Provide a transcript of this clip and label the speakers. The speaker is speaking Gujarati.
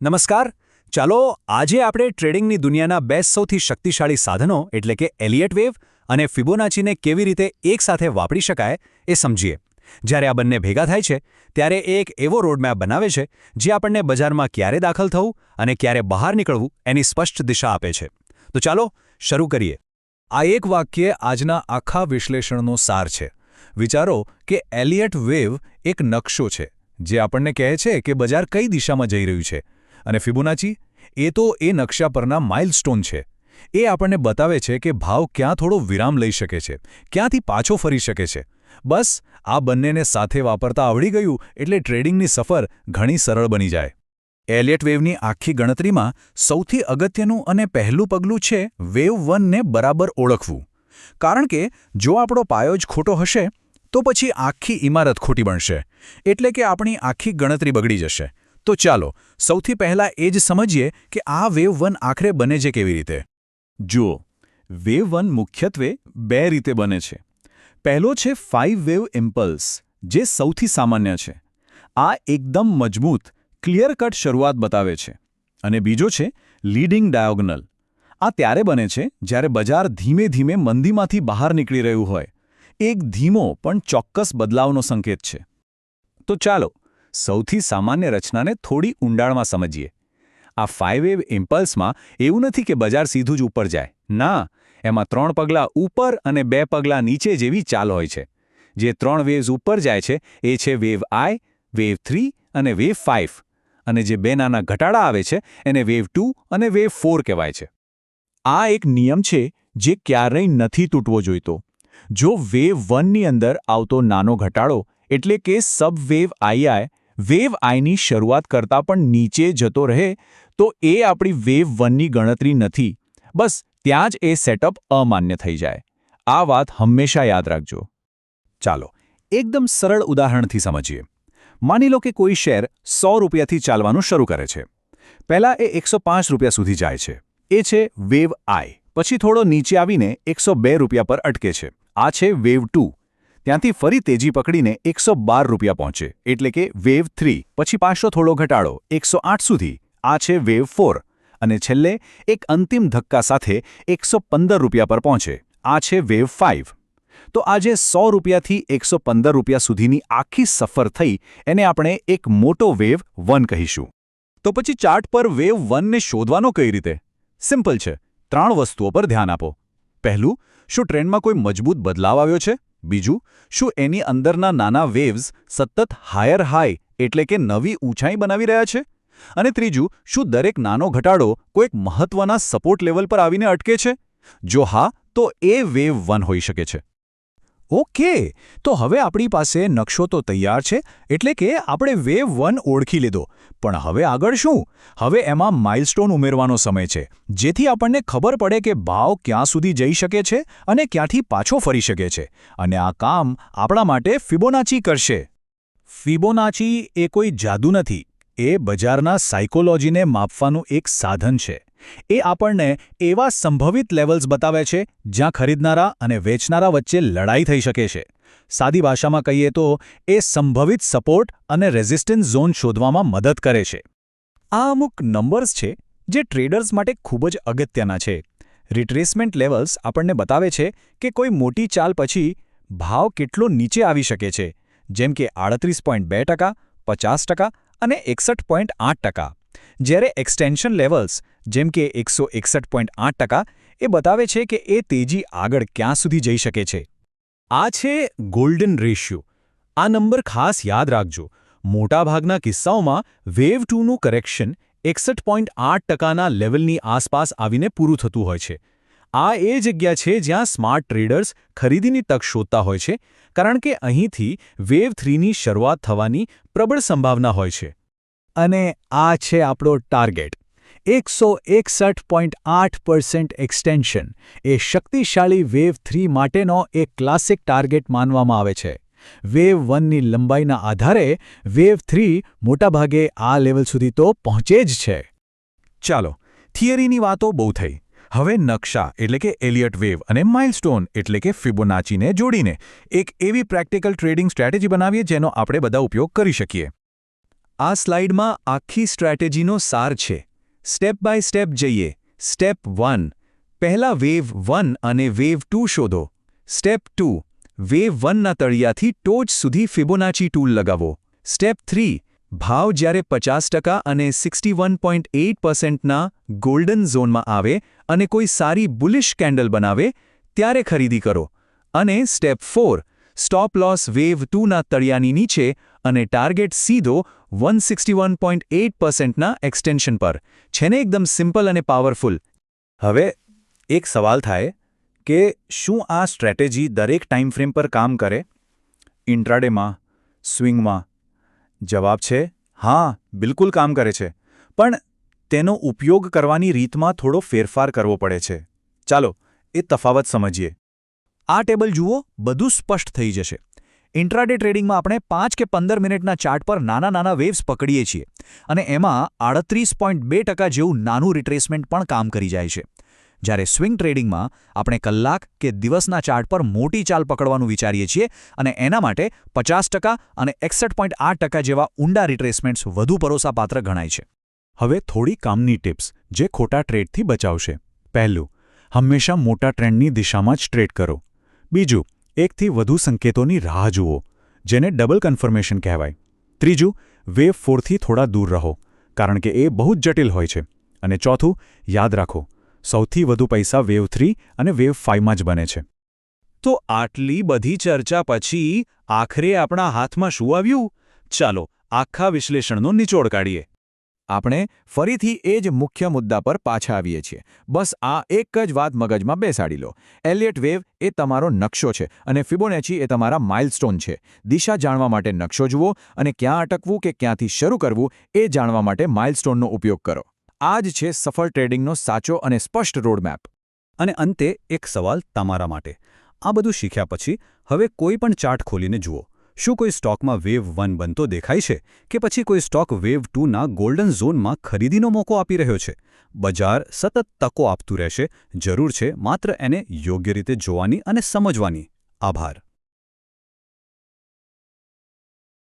Speaker 1: નમસ્કાર. ચાલો આજે આપણે ટ્રેડિંગની દુનિયાના બે સૌથી શક્તિશાળી સાધનો એટલે કે એલિયટ વેવ અને ફિબોનાચીને કેવી રીતે એકસાથે વાપરી શકાય એ સમજીએ. જ્યારે આ બંને ભેગા થાય છે ત્યારે એ એક એવો રોડમેપ બનાવે છે જે આપણને બજારમાં ક્યારે દાખલ થવું અને ક્યારે બહાર નીકળવું એની સ્પષ્ટ દિશા આપે છે. તો ચાલો શરૂ કરીએ. આ એક વાક્ય આજના આખા વિશ્લેષણનો સાર છે. વિચારો કે એલિયટ વેવ એક નકશો છે જે આપણને કહે છે કે બજાર કઈ દિશામાં જઈ રહ્યું છે, અને ફિબોનાચી એ તો એ નકશા પરના માઇલસ્ટોન છે. એ આપણને બતાવે છે કે ભાવ ક્યાં થોડો વિરામ લઈ શકે છે, ક્યાંથી પાછો ફરી શકે છે. બસ આ બંનેને સાથે વાપરતા આવડી ગયું એટલે ટ્રેડિંગની સફર ઘણી સરળ બની જાય. એલિયટ વેવની આખી ગણતરીમાં સૌથી અગત્યનું અને પહેલું પગલું છે વેવ 1ને બરાબર ઓળખવું. કારણ કે જો આપણો પાયો જ ખોટો હશે તો પછી આખી ઇમારત ખોટી બનશે, એટલે કે આપણી આખી ગણતરી બગડી જશે. તો ચાલો સૌથી પહેલાં એ જ સમજીએ કે આ વેવ 1 આખરે બને છે કેવી રીતે. જુઓ, વેવ 1 મુખ્યત્વે બે રીતે બને છે. પહેલો છે 5 વેવ ઇમ્પલ્સ, જે સૌથી સામાન્ય છે. આ એકદમ મજબૂત ક્લિયર કટ શરૂઆત બતાવે છે. અને બીજો છે લીડિંગ ડાયોગનલ. આ ત્યારે બને છે જ્યારે બજાર ધીમે ધીમે મંદીમાંથી બહાર નીકળી રહ્યું હોય. એક ધીમો પણ ચોક્કસ બદલાવનો સંકેત છે. તો ચાલો સૌથી સામાન્ય રચનાને થોડી ઊંડાણમાં સમજીએ. આ 5 વેવ ઇમ્પલ્સમાં એવું નથી કે બજાર સીધું જ ઉપર જાય. ના, એમાં 3 પગલાં ઉપર અને 2 પગલાં નીચે જેવી ચાલ હોય છે. જે 3 વેવ્સ ઉપર જાય છે એ છે વેવ આઈ, વેવ 3 અને વેવ 5. અને જે 2 નાના ઘટાડા આવે છે એને વેવ 2 અને વેવ 4 કહેવાય છે. આ એક નિયમ છે જે ક્યારેય નથી તૂટવો જોઈતો. જો વેવ 1ની અંદર આવતો નાનો ઘટાડો એટલે કે સબ વેવ આઈ વેવ આઈની શરૂઆત કરતાં પણ નીચે જતો રહે તો એ આપણી વેવ 1ની ગણતરી નથી. બસ ત્યાં જ એ સેટઅપ અમાન્ય થઈ જાય. આ વાત હંમેશા યાદ રાખજો. ચાલો એકદમ સરળ ઉદાહરણથી સમજીએ. માની લો કે કોઈ શેર 100 રૂપિયાથી ચાલવાનું શરૂ કરે છે. પહેલાં એ 105 રૂપિયા સુધી જાય છે. એ છે વેવ આઈ. પછી થોડો નીચે આવીને 102 રૂપિયા પર અટકે છે. આ છે વેવ 2. ત્યાંથી ફરી તેજી પકડીને 112 રૂપિયા પહોંચે, એટલે કે વેવ 3. પછી પાછો થોડો ઘટાડો 108 સુધી. આ છે વેવ 4. અને છેલ્લે એક અંતિમ ધક્કા સાથે 115 રૂપિયા પર પહોંચે. આ છે વેવ 5. તો આ જે 100 રૂપિયાથી 115 રૂપિયા સુધીની આખી સફર થઈ એને આપણે એક મોટો વેવ 1 કહીશું. તો પછી ચાર્ટ પર વેવ 1ને શોધવાનો કઈ રીતે? સિમ્પલ છે. 3 વસ્તુઓ પર ધ્યાન આપો. પહેલું, શું ટ્રેન્ડમાં કોઈ મજબૂત બદલાવ આવ્યો છે? બીજું, શું એની અંદરના નાના વેવ્સ સતત હાયર હાઈ એટલે કે નવી ઊંચાઈ બનાવી રહ્યા છે? અને ત્રીજું, શું દરેક નાનો ઘટાડો કોઈક મહત્વના સપોર્ટ લેવલ પર આવીને અટકે છે? જો હા, તો એ વેવ 1 હોઈ શકે છે. ઓકે, તો હવે આપણી પાસે નકશો તો તૈયાર છે, એટલે કે આપણે વેવ 1 ઓળખી લીધો. પણ હવે આગળ શું? હવે એમાં માઇલસ્ટોન ઉમેરવાનો સમય છે, જેથી આપણને ખબર પડે કે ભાવ ક્યાં સુધી જઈ શકે છે અને ક્યાંથી પાછો ફરી શકે છે. અને આ કામ આપણા માટે ફિબોનાચી કરશે. ફિબોનાચી એ કોઈ જાદુ નથી. એ બજારના સાયકોલોજીને માપવાનું એક સાધન છે. એ આપણને એવા સંભવિત લેવલ્સ બતાવે છે જ્યાં ખરીદનારા અને વેચનારા વચ્ચે લડાઈ થઈ શકે છે. સાદી ભાષામાં કહીએ તો એ સંભવિત સપોર્ટ અને રેઝિસ્ટન્સ ઝોન શોધવામાં મદદ કરે છે. આ અમુક નંબર્સ છે જે ટ્રેડર્સ માટે ખૂબ જ અગત્યના છે. રિટ્રેસમેન્ટ લેવલ્સ આપણને બતાવે છે કે કોઈ મોટી ચાલ પછી ભાવ કેટલો નીચે આવી શકે છે, જેમ કે 38.2%, 50% અને 61.8%. જ્યારે એક્સટેન્શન લેવલ્સ જેમ કે 161.8% એ બતાવે છે કે એ તેજી આગળ ક્યાં સુધી જઈ શકે છે. આ છે ગોલ્ડન રેશિયો. આ નંબર ખાસ યાદ રાખજો. મોટાભાગના કિસ્સાઓમાં વેવ 2નું કરેક્શન 61.8%ના લેવલની આસપાસ આવીને પૂરું થતું હોય છે. આ એ જગ્યા છે જ્યાં સ્માર્ટ ટ્રેડર્સ ખરીદીની તક શોધતા હોય છે, કારણ કે અહીંથી વેવ 3ની શરૂઆત થવાની પ્રબળ સંભાવના હોય છે. અને આ છે આપણો ટાર્ગેટ. 161.8% એક્સટેન્શન એ શક્તિશાળી વેવ 3 માટેનો એક ક્લાસિક ટાર્ગેટ માનવામાં આવે છે. વેવ 1ની લંબાઈના આધારે વેવ 3 મોટાભાગે આ લેવલ સુધી તો પહોંચે જ છે. ચાલો, થિયરીની વાતો બહુ થઈ. હવે નકશા એટલે કે એલિયટ વેવ અને માઇલસ્ટોન એટલે કે ફિબોનાચીને જોડીને એક એવી પ્રેક્ટિકલ ટ્રેડિંગ સ્ટ્રેટેજી બનાવીએ જેનો આપણે બધા ઉપયોગ કરી શકીએ. આ સ્લાઇડમાં આખી સ્ટ્રેટેજીનો સાર છે. સ્ટેપ બાય સ્ટેપ જઈએ. સ્ટેપ 1 પહેલા વેવ 1 અને વેવ 2 શોધો. સ્ટેપ 2 વેવ 1ના તળિયાથી ટોચ સુધી ફિબોનાચી ટૂલ લગાવો. સ્ટેપ 3 ભાવ જ્યારે 50% અને 61.8%ના ગોલ્ડન ઝોનમાં આવે અને કોઈ સારી બુલિશ કેન્ડલ બનાવે ત્યારે ખરીદી કરો. અને સ્ટેપ 4 સ્ટોપ લોસ વેવ 2ના તળિયાની નીચે અને ટાર્ગેટ સીધો 161.8%ના એક્સટેન્શન પર. છે ને એકદમ સિમ્પલ અને પાવરફુલ.
Speaker 2: હવે એક સવાલ થાય કે શું આ સ્ટ્રેટેજી દરેક ટાઈમ ફ્રેમ પર કામ કરે? ઇન્ટ્રાડેમાં, સ્વિંગમાં? જવાબ છે હા, બિલકુલ કામ કરે છે. પણ તેનો ઉપયોગ કરવાની રીતમાં થોડો ફેરફાર કરવો પડે છે. ચાલો એ તફાવત સમજીએ.
Speaker 1: આ ટેબલ જુઓ, બધું સ્પષ્ટ થઈ જશે. ઇન્ટ્રાડે ટ્રેડિંગમાં આપણે 5 કે 15 મિનિટના ચાર્ટ પર નાના વેવ્સ પકડીએ છીએ અને એમાં 38.2% જેવું નાનું રિટ્રેસમેન્ટ પણ કામ કરી જાય છે. જ્યારે સ્વિંગ ટ્રેડિંગમાં આપણે કલાક કે દિવસના ચાર્ટ પર મોટી ચાલ પકડવાનું વિચારીએ છીએ અને એના માટે 50% અને 61.8% જેવા ઊંડા રિટ્રેસમેન્ટ્સ વધુ ભરોસાપાત્ર ગણાય છે.
Speaker 2: હવે થોડી કામની ટિપ્સ જે ખોટા ટ્રેડથી બચાવશે. પહેલું, હંમેશા મોટા ટ્રેન્ડની દિશામાં જ ટ્રેડ કરો. બીજું, એકથી વધુ સંકેતોની રાહ જુઓ, જેને ડબલ કન્ફર્મેશન કહેવાય. ત્રીજું, વેવ 4થી થોડા દૂર રહો, કારણ કે એ બહુ જ જટિલ હોય છે. અને ચોથું, યાદ રાખો, સૌથી વધુ પૈસા વેવ 3 અને વેવ 5માં જ બને છે.
Speaker 1: તો આટલી બધી ચર્ચા પછી આખરે આપણા હાથમાં શું આવ્યું? ચાલો આખા વિશ્લેષણનો નિચોડ કાઢીએ.
Speaker 3: આપણે ફરીથી એ જ મુખ્ય મુદ્દા પર પાછા આવીએ છીએ. બસ આ એક જ વાત મગજમાં બેસાડી લો. એલિયટ વેવ એ તમારો નકશો છે અને ફિબોનાચી એ તમારા માઇલસ્ટોન છે. દિશા જાણવા માટે નકશો જુઓ અને ક્યાં અટકવું કે ક્યાંથી શરૂ કરવું એ જાણવા માટે માઇલસ્ટોનનો ઉપયોગ કરો. આ જ છે સફળ ટ્રેડિંગનો સાચો અને સ્પષ્ટ રોડમેપ.
Speaker 1: અને અંતે એક સવાલ તમારા માટે. આ બધું શીખ્યા પછી હવે કોઈ પણ ચાર્ટ ખોલીને જુઓ. શું કોઈ સ્ટોકમાં વેવ 1 બનતો દેખાય છે કે પછી કોઈ સ્ટોક વેવ 2ના ગોલ્ડન ઝોનમાં ખરીદીનો મોકો આપી રહ્યો છે? બજાર સતત તકો આપતું રહેશે. જરૂર છે માત્ર એને યોગ્ય રીતે જોવાની અને સમજવાની. આભાર.